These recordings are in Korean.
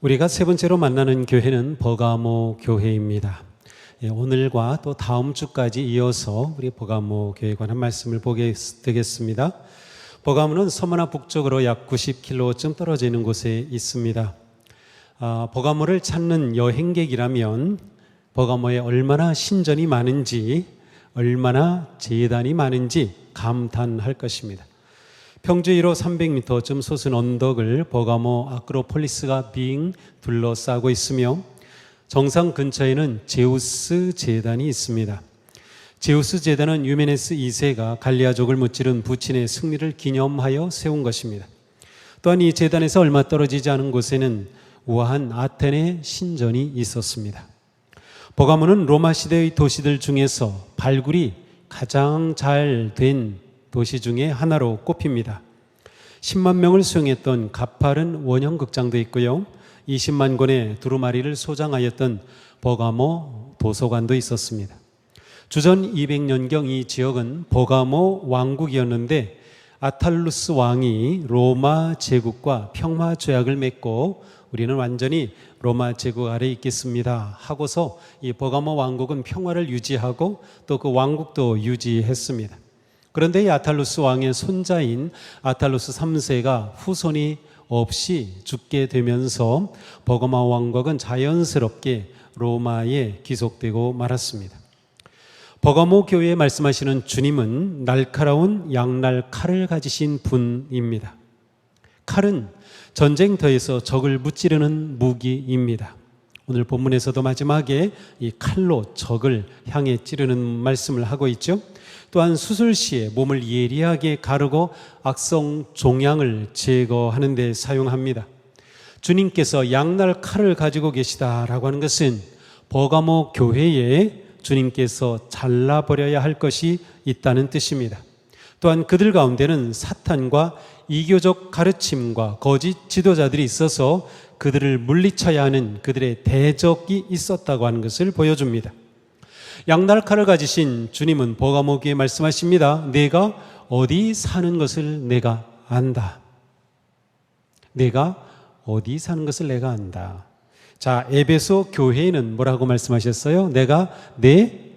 우리가 세 번째로 만나는 교회는 버가모 교회입니다. 오늘과 또 다음 주까지 이어서 우리 버가모 교회에 관한 말씀을 보게 되겠습니다. 버가모는 서머나 북쪽으로 약 90km쯤 떨어져 있는 곳에 있습니다. 버가모를 찾는 여행객이라면 버가모에 얼마나 신전이 많은지, 얼마나 제단이 많은지 감탄할 것입니다. 평지 위로 300m쯤 솟은 언덕을 버가모 아크로폴리스가 빙 둘러싸고 있으며 정상 근처에는 제우스 제단이 있습니다. 제우스 제단은 유메네스 2세가 갈리아족을 무찌른 부친의 승리를 기념하여 세운 것입니다. 또한 이 제단에서 얼마 떨어지지 않은 곳에는 우아한 아테네 신전이 있었습니다. 버가모는 로마 시대의 도시들 중에서 발굴이 가장 잘 된 도시 중에 하나로 꼽힙니다. 10만 명을 수용했던 가파른 원형 극장도 있고요. 20만 권의 두루마리를 소장하였던 버가모 도서관도 있었습니다. 주전 200년경 이 지역은 버가모 왕국이었는데 아탈루스 왕이 로마 제국과 평화 조약을 맺고 우리는 완전히 로마 제국 아래에 있겠습니다 하고서 이 버가모 왕국은 평화를 유지하고 또 그 왕국도 유지했습니다. 그런데 이 아탈루스 왕의 손자인 아탈루스 3세가 후손이 없이 죽게 되면서 버가모 왕국은 자연스럽게 로마에 귀속되고 말았습니다. 버가모 교회에 말씀하시는 주님은 날카로운 양날 칼을 가지신 분입니다. 칼은 전쟁터에서 적을 무찌르는 무기입니다. 오늘 본문에서도 마지막에 이 칼로 적을 향해 찌르는 말씀을 하고 있죠. 또한 수술시에 몸을 예리하게 가르고 악성 종양을 제거하는 데 사용합니다. 주님께서 양날 칼을 가지고 계시다라고 하는 것은 버가모 교회에 주님께서 잘라버려야 할 것이 있다는 뜻입니다. 또한 그들 가운데는 사탄과 이교적 가르침과 거짓 지도자들이 있어서 그들을 물리쳐야 하는 그들의 대적이 있었다고 하는 것을 보여줍니다. 양날칼을 가지신 주님은 버가모 교회에 말씀하십니다. 내가 어디 사는 것을 내가 안다. 내가 어디 사는 것을 내가 안다. 자, 에베소 교회에는 뭐라고 말씀하셨어요? 내가 내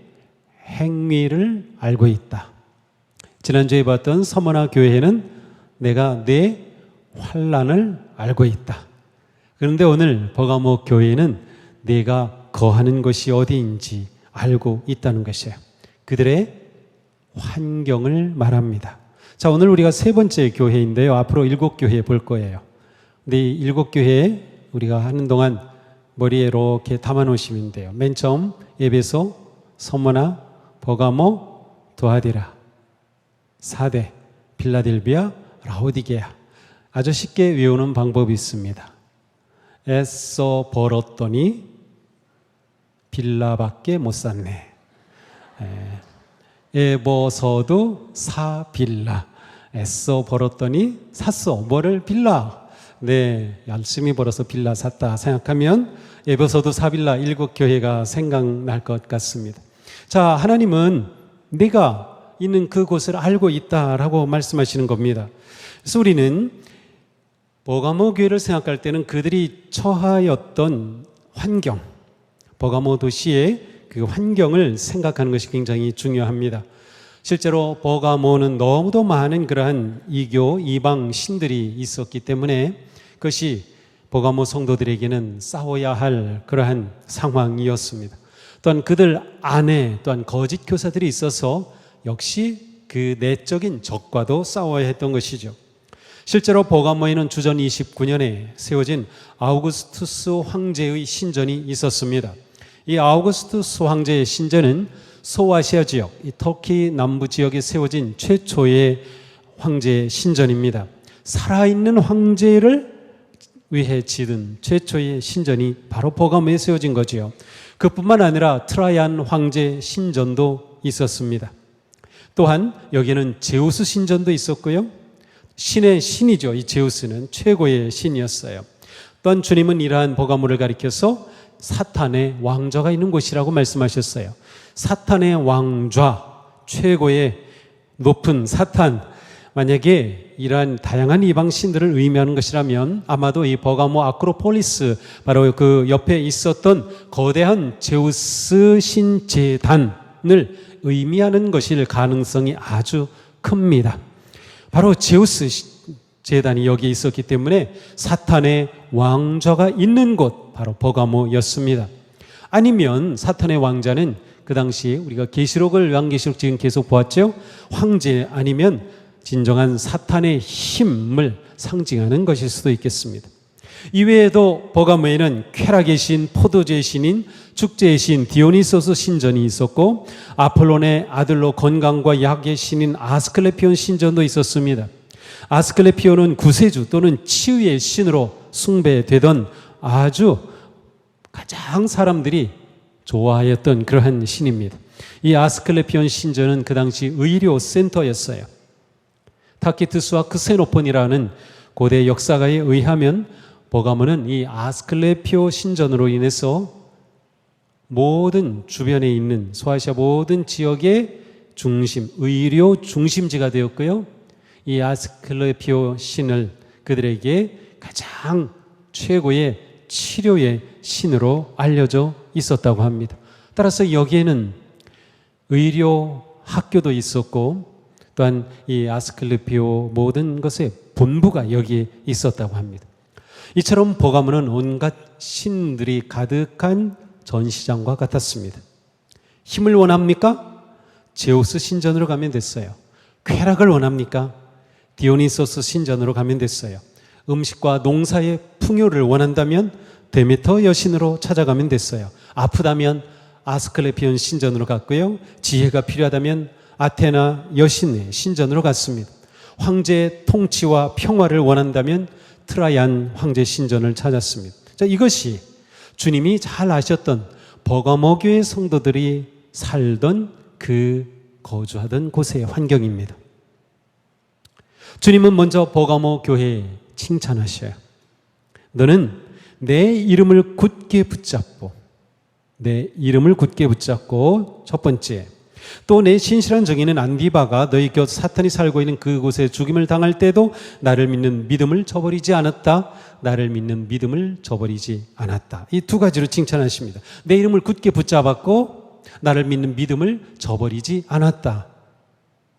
행위를 알고 있다. 지난주에 봤던 서머나 교회에는 내가 내 환난을 알고 있다. 그런데 오늘 버가모 교회는 내가 거하는 것이 어디인지 알고 있다는 것이에요. 그들의 환경을 말합니다. 자, 오늘 우리가 세 번째 교회인데요. 앞으로 7교회 볼 거예요. 근데 이 7교회 우리가 하는 동안 머리에 이렇게 담아 놓으시면 돼요. 맨 처음 에베소, 서머나, 버가모, 도아디라, 사대, 빌라델비아, 라오디게아. 아주 쉽게 외우는 방법이 있습니다. 애써 벌었더니 빌라밖에 못 샀네. 에버서도 사 빌라. 애써 벌었더니 샀어. 뭐를? 빌라. 네, 열심히 벌어서 빌라 샀다 생각하면 에버서도 사 빌라 7교회가 생각날 것 같습니다. 자, 하나님은 내가 있는 그곳을 알고 있다라고 말씀하시는 겁니다. 그래서 우리는 버가모 교회를 생각할 때는 그들이 처하였던 환경, 버가모 도시의 그 환경을 생각하는 것이 굉장히 중요합니다. 실제로 버가모는 너무도 많은 그러한 이교, 이방 신들이 있었기 때문에 그것이 버가모 성도들에게는 싸워야 할 그러한 상황이었습니다. 또한 그들 안에 또한 거짓 교사들이 있어서 역시 그 내적인 적과도 싸워야 했던 것이죠. 실제로 버가모에는 주전 29년에 세워진 아우구스투스 황제의 신전이 있었습니다. 이 아우구스투스 황제의 신전은 소아시아 지역, 이 터키 남부 지역에 세워진 최초의 황제 신전입니다. 살아있는 황제를 위해 지은 최초의 신전이 바로 버가모에 세워진 거지요. 그뿐만 아니라 트라이안 황제 신전도 있었습니다. 또한 여기는 제우스 신전도 있었고요. 신의 신이죠. 이 제우스는 최고의 신이었어요. 또한 주님은 이러한 버가모를 가리켜서 사탄의 왕좌가 있는 곳이라고 말씀하셨어요. 사탄의 왕좌, 최고의 높은 사탄, 만약에 이러한 다양한 이방 신들을 의미하는 것이라면 아마도 이 버가모 아크로폴리스, 바로 그 옆에 있었던 거대한 제우스 신제단을 의미하는 것일 가능성이 아주 큽니다. 바로 제우스 제단이 여기에 있었기 때문에 사탄의 왕좌가 있는 곳, 바로 버가모였습니다. 아니면 사탄의 왕자는 그 당시 우리가 계시록을 요한계시록 지금 계속 보았죠. 황제 아니면 진정한 사탄의 힘을 상징하는 것일 수도 있겠습니다. 이외에도 버가모에는 쾌락의 신, 포도주의 신인, 축제의 신 디오니소스 신전이 있었고, 아폴론의 아들로 건강과 약의 신인 아스클레피온 신전도 있었습니다. 아스클레피온은 구세주 또는 치유의 신으로 숭배되던 아주 가장 사람들이 좋아하였던 그러한 신입니다. 이 아스클레피온 신전은 그 당시 의료센터였어요. 타키투스와 크세노폰이라는 고대 역사가에 의하면 버가모는 이 아스클레피오 신전으로 인해서 모든 주변에 있는 소아시아 모든 지역의 중심, 의료 중심지가 되었고요. 이 아스클레피오 신을 그들에게 가장 최고의 치료의 신으로 알려져 있었다고 합니다. 따라서 여기에는 의료 학교도 있었고, 또한 이 아스클레피오 모든 것의 본부가 여기에 있었다고 합니다. 이처럼 버가모는 온갖 신들이 가득한 전시장과 같았습니다. 힘을 원합니까? 제우스 신전으로 가면 됐어요. 쾌락을 원합니까? 디오니소스 신전으로 가면 됐어요. 음식과 농사의 풍요를 원한다면 데메터 여신으로 찾아가면 됐어요. 아프다면 아스클레피온 신전으로 갔고요. 지혜가 필요하다면 아테나 여신의 신전으로 갔습니다. 황제의 통치와 평화를 원한다면 트라얀 황제 신전을 찾았습니다. 자, 이것이 주님이 잘 아셨던 버가모 교회 성도들이 살던 거주하던 곳의 환경입니다. 주님은 먼저 버가모 교회에 칭찬하셔요. 너는 내 이름을 굳게 붙잡고, 첫 번째, 또 내 신실한 정의는 안디바가 너희 곁 사탄이 살고 있는 그곳에 죽임을 당할 때도 나를 믿는 믿음을 저버리지 않았다. 이 두 가지로 칭찬하십니다. 내 이름을 굳게 붙잡았고 나를 믿는 믿음을 저버리지 않았다.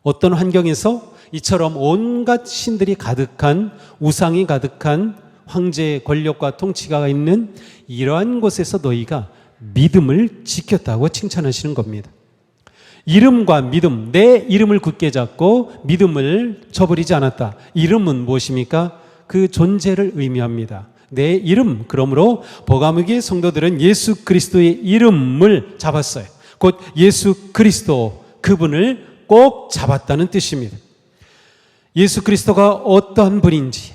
어떤 환경에서? 이처럼 온갖 신들이 가득한, 우상이 가득한 황제의 권력과 통치가 있는 이러한 곳에서 너희가 믿음을 지켰다고 칭찬하시는 겁니다. 이름과 믿음, 내 이름을 굳게 잡고 믿음을 저버리지 않았다. 이름은 무엇입니까? 그 존재를 의미합니다. 내 이름, 그러므로 버가모교회 성도들은 예수 그리스도의 이름을 잡았어요. 곧 예수 그리스도, 그분을 꼭 잡았다는 뜻입니다. 예수 그리스도가 어떠한 분인지,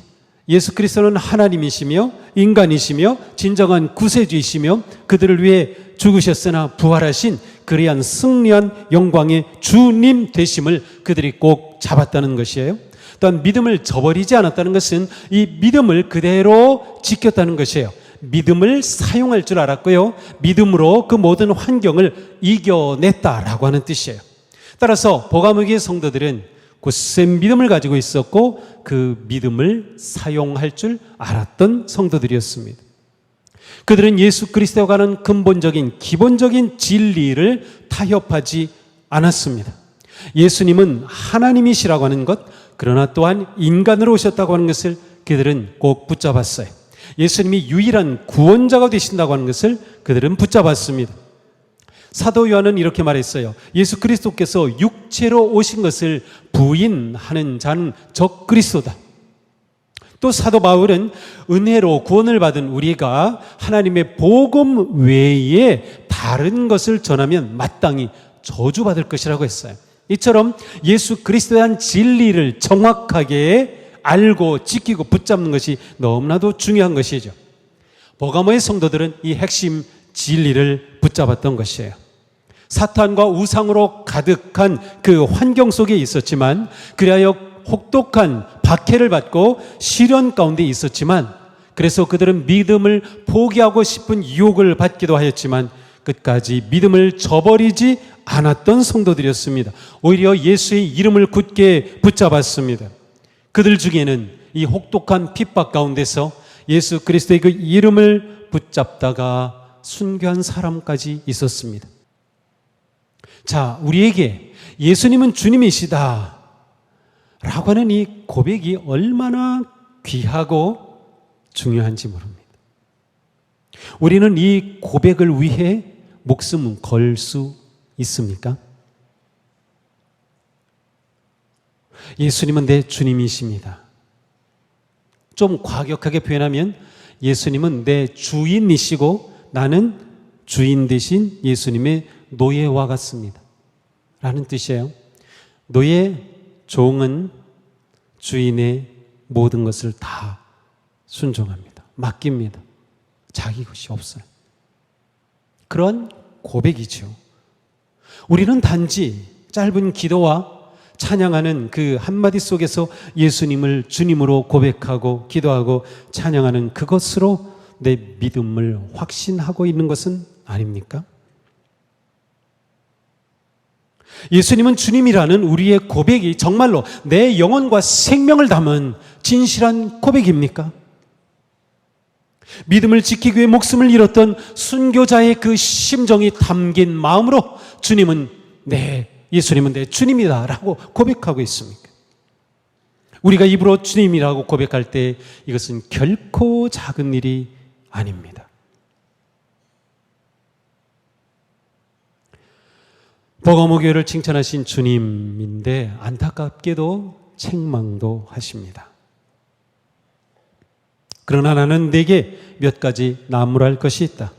예수 그리스도는 하나님이시며 인간이시며 진정한 구세주이시며 그들을 위해 죽으셨으나 부활하신 그리한 승리한 영광의 주님 되심을 그들이 꼭 잡았다는 것이에요. 또한 믿음을 저버리지 않았다는 것은 이 믿음을 그대로 지켰다는 것이에요. 믿음을 사용할 줄 알았고요. 믿음으로 그 모든 환경을 이겨냈다라고 하는 뜻이에요. 따라서 버가모교회 성도들은 굳센 믿음을 가지고 있었고 그 믿음을 사용할 줄 알았던 성도들이었습니다. 그들은 예수 그리스도와 관한 근본적인 기본적인 진리를 타협하지 않았습니다. 예수님은 하나님이시라고 하는 것, 그러나 또한 인간으로 오셨다고 하는 것을 그들은 꼭 붙잡았어요. 예수님이 유일한 구원자가 되신다고 하는 것을 그들은 붙잡았습니다. 사도 요한은 이렇게 말했어요. 예수 그리스도께서 육체로 오신 것을 부인하는 자는 적그리스도다. 또 사도 바울은 은혜로 구원을 받은 우리가 하나님의 복음 외에 다른 것을 전하면 마땅히 저주받을 것이라고 했어요. 이처럼 예수 그리스도에 대한 진리를 정확하게 알고 지키고 붙잡는 것이 너무나도 중요한 것이죠. 버가모의 성도들은 이 핵심 진리를 붙잡았던 것이에요. 사탄과 우상으로 가득한 그 환경 속에 있었지만, 그리하여 혹독한 박해를 받고 시련 가운데 있었지만, 그래서 그들은 믿음을 포기하고 싶은 유혹을 받기도 하였지만 끝까지 믿음을 저버리지 않았던 성도들이었습니다. 오히려 예수의 이름을 굳게 붙잡았습니다. 그들 중에는 이 혹독한 핍박 가운데서 예수 그리스도의 그 이름을 붙잡다가 순교한 사람까지 있었습니다. 자, 우리에게 예수님은 주님이시다 라고 하는 이 고백이 얼마나 귀하고 중요한지 모릅니다. 우리는 이 고백을 위해 목숨 걸 수 있습니까? 예수님은 내 주님이십니다. 좀 과격하게 표현하면 예수님은 내 주인이시고 나는 주인 대신 예수님의 노예와 같습니다 라는 뜻이에요. 노예, 종은 주인의 모든 것을 다 순종합니다. 맡깁니다. 자기 것이 없어요. 그런 고백이죠. 우리는 단지 짧은 기도와 찬양하는 그 한마디 속에서 예수님을 주님으로 고백하고 기도하고 찬양하는 그것으로 내 믿음을 확신하고 있는 것은 아닙니까? 예수님은 주님이라는 우리의 고백이 정말로 내 영혼과 생명을 담은 진실한 고백입니까? 믿음을 지키기 위해 목숨을 잃었던 순교자의 그 심정이 담긴 마음으로 예수님은 내 주님이다 라고 고백하고 있습니까? 우리가 입으로 주님이라고 고백할 때 이것은 결코 작은 일이 아닙니다. 버가모 교회를 칭찬하신 주님인데 안타깝게도 책망도 하십니다. 그러나 나는 네게 몇 가지 나무랄 것이 있다.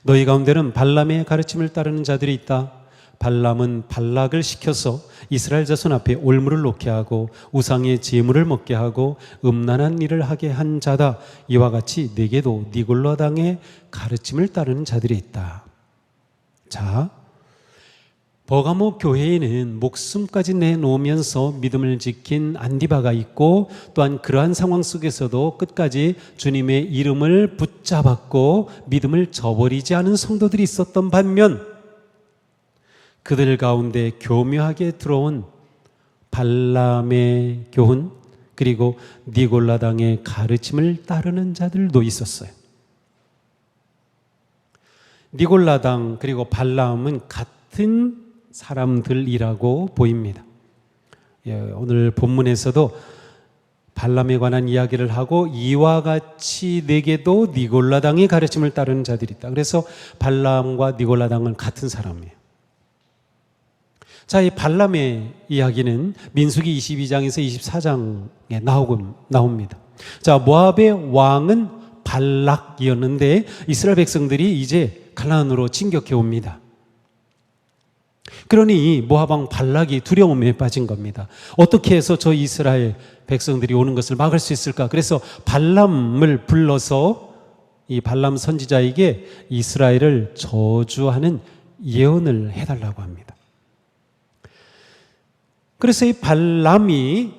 너희 가운데는 발람의 가르침을 따르는 자들이 있다. 발람은 발락을 시켜서 이스라엘 자손 앞에 올무를 놓게 하고 우상의 제물을 먹게 하고 음란한 일을 하게 한 자다. 이와 같이 네게도 니골라 당의 가르침을 따르는 자들이 있다. 자, 버가모 교회에는 목숨까지 내놓으면서 믿음을 지킨 안디바가 있고 또한 그러한 상황 속에서도 끝까지 주님의 이름을 붙잡았고 믿음을 저버리지 않은 성도들이 있었던 반면 그들 가운데 교묘하게 들어온 발람의 교훈 그리고 니골라당의 가르침을 따르는 자들도 있었어요. 니골라당 그리고 발람은 같은 사람들이라고 보입니다. 오늘 본문에서도 발람에 관한 이야기를 하고 이와 같이 네게도 니골라당의 가르침을 따르는 자들이 있다. 그래서 발람과 니골라당은 같은 사람이에요. 자, 이 발람의 이야기는 민수기 22장에서 24장에 나옵니다. 자, 모압의 왕은 발락이었는데 이스라엘 백성들이 이제 가나안으로 진격해 옵니다. 그러니 모압 왕 발락이 두려움에 빠진 겁니다. 어떻게 해서 저 이스라엘 백성들이 오는 것을 막을 수 있을까? 그래서 발람을 불러서 이 발람 선지자에게 이스라엘을 저주하는 예언을 해달라고 합니다. 그래서 이 발람이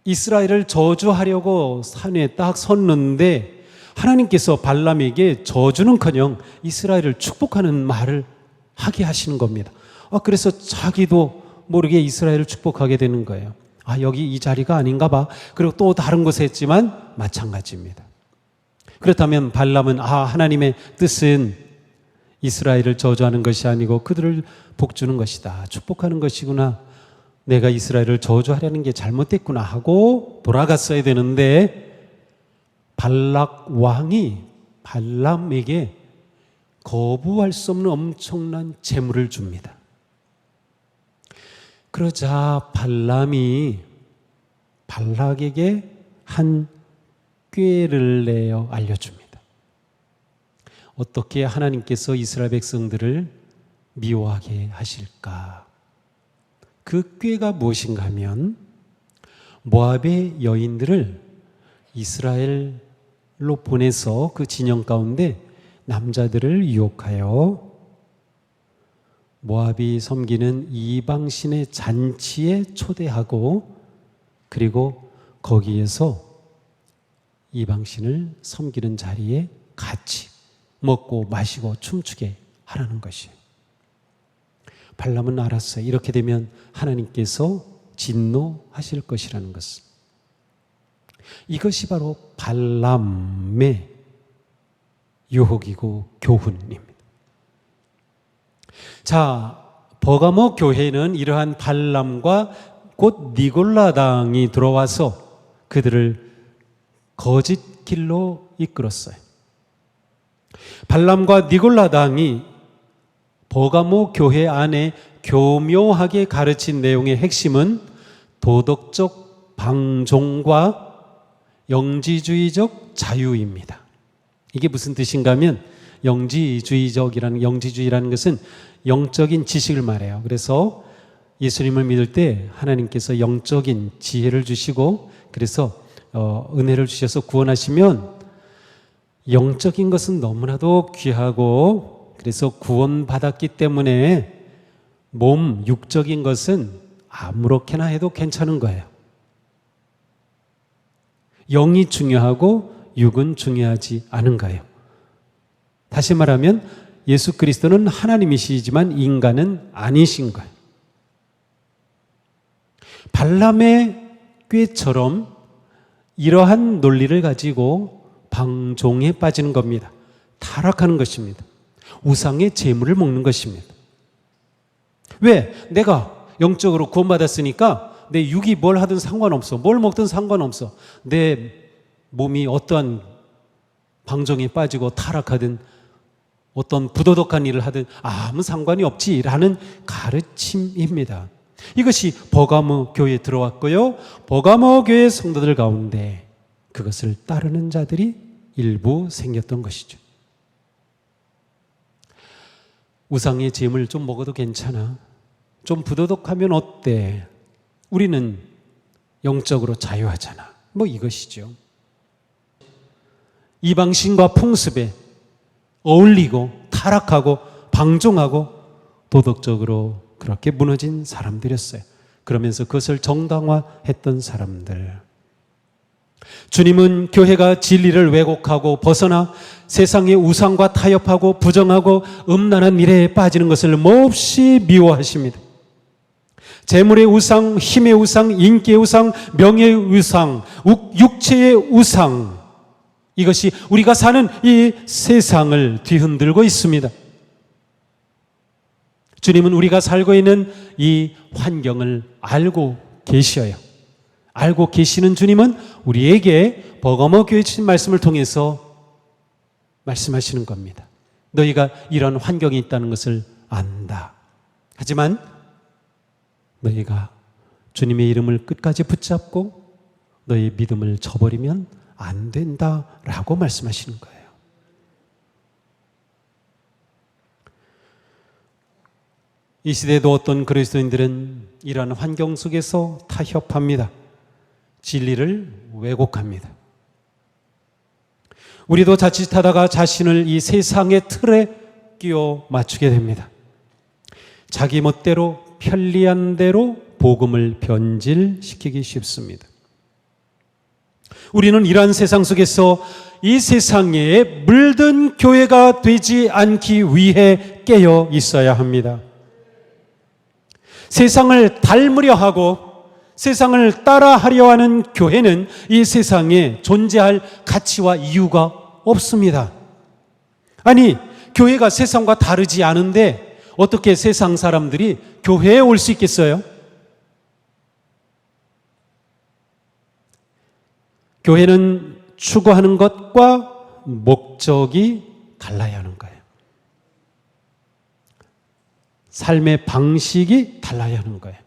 이스라엘을 저주하려고 산에 딱 섰는데 하나님께서 발람에게 저주는커녕 이스라엘을 축복하는 말을 하게 하시는 겁니다. 그래서 자기도 모르게 이스라엘을 축복하게 되는 거예요. 여기 이 자리가 아닌가 봐. 그리고 또 다른 곳에 했지만 마찬가지입니다. 그렇다면 발람은 하나님의 뜻은 이스라엘을 저주하는 것이 아니고 그들을 복주는 것이다. 축복하는 것이구나. 내가 이스라엘을 저주하려는 게 잘못됐구나 하고 돌아갔어야 되는데 발락 왕이 발람에게 거부할 수 없는 엄청난 재물을 줍니다. 그러자 발람이 발락에게 한 꾀를 내어 알려줍니다. 어떻게 하나님께서 이스라엘 백성들을 미워하게 하실까? 그 꾀가 무엇인가 하면 모압의 여인들을 이스라엘로 보내서 그 진영 가운데 남자들을 유혹하여 모압이 섬기는 이방신의 잔치에 초대하고 그리고 거기에서 이방신을 섬기는 자리에 같이 먹고 마시고 춤추게 하라는 것이에요. 발람은 알았어요. 이렇게 되면 하나님께서 진노하실 것이라는 것을. 이것이 바로 발람의 유혹이고 교훈입니다. 자, 버가모 교회는 이러한 발람과 곧 니골라당이 들어와서 그들을 거짓 길로 이끌었어요. 발람과 니골라당이 버가모 교회 안에 교묘하게 가르친 내용의 핵심은 도덕적 방종과 영지주의적 자유입니다. 이게 무슨 뜻인가 하면 영지주의라는 것은 영적인 지식을 말해요. 그래서 예수님을 믿을 때 하나님께서 영적인 지혜를 주시고 그래서 은혜를 주셔서 구원하시면 영적인 것은 너무나도 귀하고 그래서 구원받았기 때문에 몸, 육적인 것은 아무렇게나 해도 괜찮은 거예요. 영이 중요하고 육은 중요하지 않은 거예요. 다시 말하면 예수 그리스도는 하나님이시지만 인간은 아니신 거예요. 발람의 꾀처럼 이러한 논리를 가지고 방종에 빠지는 겁니다. 타락하는 것입니다. 우상의 재물을 먹는 것입니다. 왜? 내가 영적으로 구원받았으니까 내 육이 뭘 하든 상관없어. 뭘 먹든 상관없어. 내 몸이 어떠한 방종에 빠지고 타락하든 어떤 부도덕한 일을 하든 아무 상관이 없지라는 가르침입니다. 이것이 버가모 교회에 들어왔고요. 버가모 교회 성도들 가운데 그것을 따르는 자들이 일부 생겼던 것이죠. 우상의 재물 좀 먹어도 괜찮아. 좀 부도덕하면 어때? 우리는 영적으로 자유하잖아. 뭐 이것이죠. 이방신과 풍습에 어울리고 타락하고 방종하고 도덕적으로 그렇게 무너진 사람들이었어요. 그러면서 그것을 정당화했던 사람들. 주님은 교회가 진리를 왜곡하고 벗어나 세상의 우상과 타협하고 부정하고 음란한 미래에 빠지는 것을 몹시 미워하십니다. 재물의 우상, 힘의 우상, 인기의 우상, 명예의 우상, 육체의 우상, 이것이 우리가 사는 이 세상을 뒤흔들고 있습니다. 주님은 우리가 살고 있는 이 환경을 알고 계셔요. 알고 계시는 주님은 우리에게 버가모 교회 주신 말씀을 통해서 말씀하시는 겁니다. 너희가 이런 환경이 있다는 것을 안다. 하지만 너희가 주님의 이름을 끝까지 붙잡고 너희 믿음을 저버리면 안 된다라고 말씀하시는 거예요. 이 시대에도 어떤 그리스도인들은 이러한 환경 속에서 타협합니다. 진리를 왜곡합니다. 우리도 자칫하다가 자신을 이 세상의 틀에 끼워 맞추게 됩니다. 자기 멋대로 편리한 대로 복음을 변질시키기 쉽습니다. 우리는 이러한 세상 속에서 이 세상에 물든 교회가 되지 않기 위해 깨어 있어야 합니다. 세상을 닮으려 하고 세상을 따라하려 하는 교회는 이 세상에 존재할 가치와 이유가 없습니다. 아니, 교회가 세상과 다르지 않은데 어떻게 세상 사람들이 교회에 올 수 있겠어요? 교회는 추구하는 것과 목적이 달라야 하는 거예요. 삶의 방식이 달라야 하는 거예요.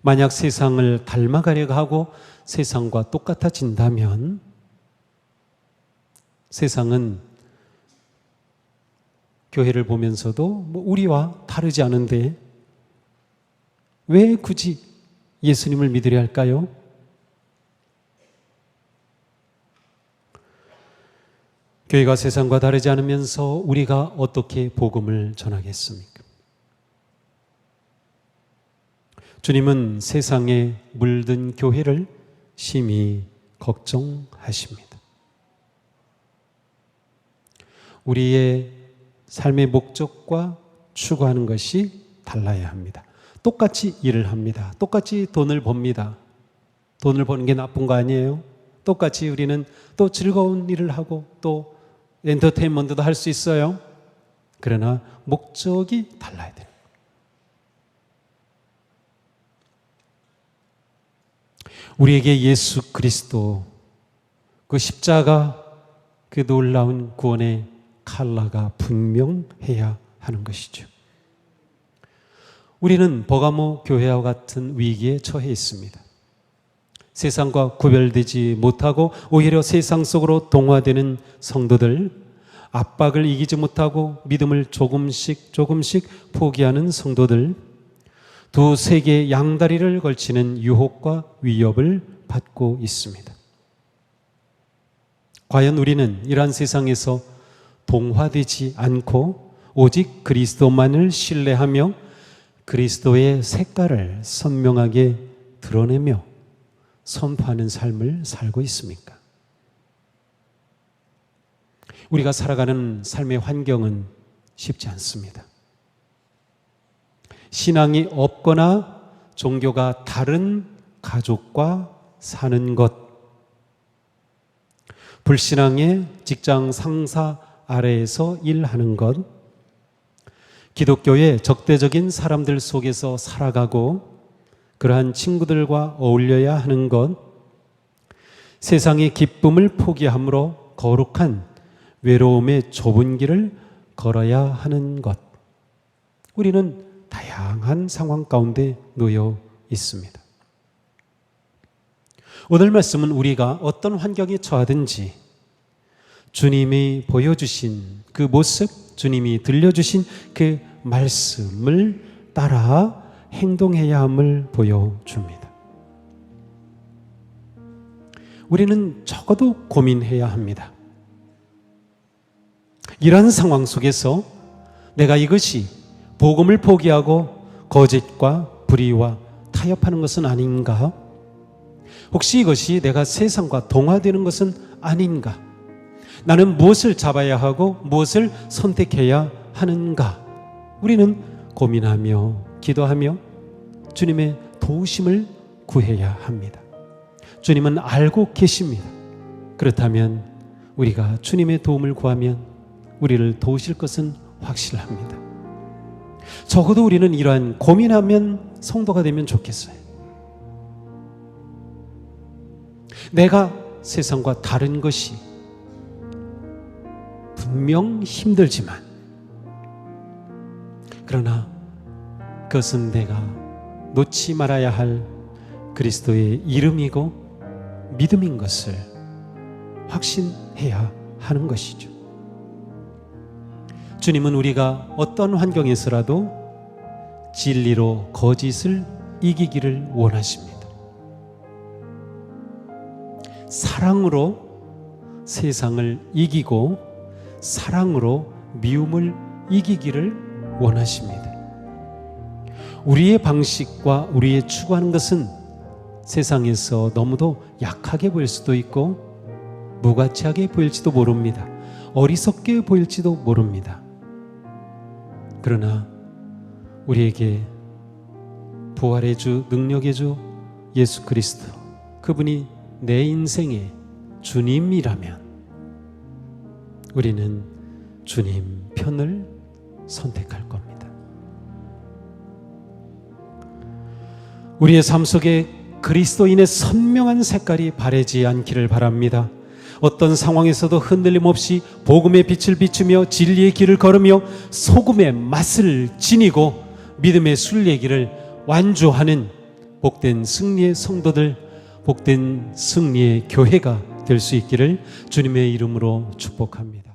만약 세상을 닮아가려고 하고 세상과 똑같아진다면 세상은 교회를 보면서도 뭐 우리와 다르지 않은데 왜 굳이 예수님을 믿으려 할까요? 교회가 세상과 다르지 않으면서 우리가 어떻게 복음을 전하겠습니까? 주님은 세상에 물든 교회를 심히 걱정하십니다. 우리의 삶의 목적과 추구하는 것이 달라야 합니다. 똑같이 일을 합니다. 똑같이 돈을 법니다. 돈을 버는 게 나쁜 거 아니에요? 똑같이 우리는 또 즐거운 일을 하고 또 엔터테인먼트도 할 수 있어요. 그러나 목적이 달라야 돼요. 우리에게 예수 그리스도 그 십자가 그 놀라운 구원의 칼라가 분명해야 하는 것이죠. 우리는 버가모 교회와 같은 위기에 처해 있습니다. 세상과 구별되지 못하고 오히려 세상 속으로 동화되는 성도들, 압박을 이기지 못하고 믿음을 조금씩 포기하는 성도들, 두 세계의 양다리를 걸치는 유혹과 위협을 받고 있습니다. 과연 우리는 이러한 세상에서 동화되지 않고 오직 그리스도만을 신뢰하며 그리스도의 색깔을 선명하게 드러내며 선포하는 삶을 살고 있습니까? 우리가 살아가는 삶의 환경은 쉽지 않습니다. 신앙이 없거나 종교가 다른 가족과 사는 것, 불신앙의 직장 상사 아래에서 일하는 것, 기독교의 적대적인 사람들 속에서 살아가고 그러한 친구들과 어울려야 하는 것, 세상의 기쁨을 포기함으로 거룩한 외로움의 좁은 길을 걸어야 하는 것, 우리는 다양한 상황 가운데 놓여 있습니다. 오늘 말씀은 우리가 어떤 환경에 처하든지 주님이 보여주신 그 모습, 주님이 들려주신 그 말씀을 따라 행동해야 함을 보여줍니다. 우리는 적어도 고민해야 합니다. 이러한 상황 속에서 내가 이것이 복음을 포기하고 거짓과 불의와 타협하는 것은 아닌가? 혹시 이것이 내가 세상과 동화되는 것은 아닌가? 나는 무엇을 잡아야 하고 무엇을 선택해야 하는가? 우리는 고민하며 기도하며 주님의 도우심을 구해야 합니다. 주님은 알고 계십니다. 그렇다면 우리가 주님의 도움을 구하면 우리를 도우실 것은 확실합니다. 적어도 우리는 이러한 고민하면 성도가 되면 좋겠어요. 내가 세상과 다른 것이 분명 힘들지만, 그러나 그것은 내가 놓지 말아야 할 그리스도의 이름이고 믿음인 것을 확신해야 하는 것이죠. 주님은 우리가 어떤 환경에서라도 진리로 거짓을 이기기를 원하십니다. 사랑으로 세상을 이기고 사랑으로 미움을 이기기를 원하십니다. 우리의 방식과 우리의 추구하는 것은 세상에서 너무도 약하게 보일 수도 있고 무가치하게 보일지도 모릅니다. 어리석게 보일지도 모릅니다. 그러나 우리에게 부활의 주, 능력의 주 예수 그리스도, 그분이 내 인생의 주님이라면 우리는 주님 편을 선택할 겁니다. 우리의 삶 속에 그리스도인의 선명한 색깔이 바래지 않기를 바랍니다. 어떤 상황에서도 흔들림 없이 복음의 빛을 비추며 진리의 길을 걸으며 소금의 맛을 지니고 믿음의 순례길을 완주하는 복된 승리의 성도들, 복된 승리의 교회가 될 수 있기를 주님의 이름으로 축복합니다.